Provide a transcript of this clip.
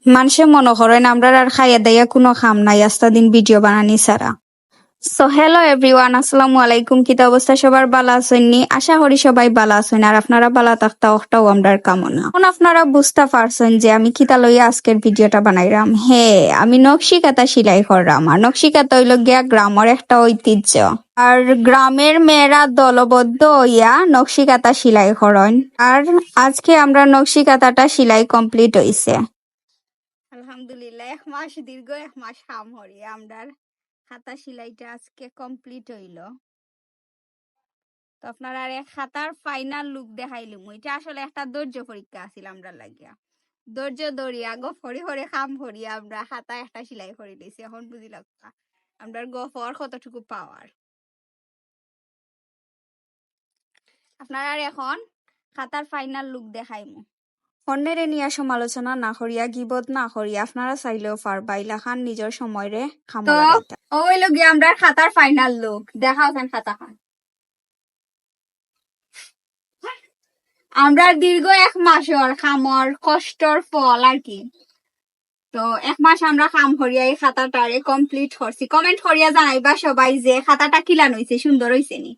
মানুষে মনে করেন আমরা আর খাইয়া দাইয়া কোনো খাম নাই আস্তা দিন ভিডিও বানানি ছাড়া। সো হ্যালো এভরিওয়ান, আসসালামু আলাইকুম। কিতা অবস্থা সবার ভালো আছেননি? আশা করি সবাই ভালো আছেন আর আপনারা ভালো থাকতা ওটাও আমরার কামনা। এখন আপনারা বুঝতে পারছেন যে আমি কিতা লইয়া আজকের ভিডিওটা বানাইলাম। হ্যাঁ, আমি নকশি কাঁথা সেলাই করলাম। আর নকশি কাঁথা হইল গিয়া গ্রামের একটা ঐতিহ্য। আর গ্রামের মেয়েরা দলবদ্ধ হইয়া নকশি কাঁথা সেলাই করেন। আর আজকে আমরা নকশি কাঁথাটা সেলাই কমপ্লিট হইছে। আলহামদুলিল্লাহ, দীর্ঘ 1 মাস কাম করি আমরার খাতা সেলাইটা আজকে কমপ্লিট হইল। তো আপনারা খাতার ফাইনাল লুক দেখাইলুম। এটা আসলে একটা ধৈর্য পরীক্ষা আছিল আমরা লাগিয়া। ধৈর্য ধরিয়া গফরি হরে কাম করিয়া আমরা খাতা একটা সেলাই করে দিয়েছি। এখন বুঝি লাগা আমরা গফর কতটুকু পাওয়ার। আপনারা এখন খাতার ফাইনাল লুক দেখাইমু। অন্যের নিয়ে সমালোচনা না করিয়া গিবত না করিয়া আপনারা চাইলেও পারবা ইলাখান নিজের সময়রে খামো লাগাইতা। ওই লগে আমরা খাতার ফাইনাল লুক দেখাও কেন খাতা খান। আমরা দীর্ঘ 1 মাসের খামর কষ্টর ফল আর কি। তো 1 মাস আমরা কাম করিয়া এই খাতাটারে কমপ্লিট করছি। কমেন্ট করিয়া জানাইবা সবাই যে খাতাটা কিলান হইছে, সুন্দর হইছে নি।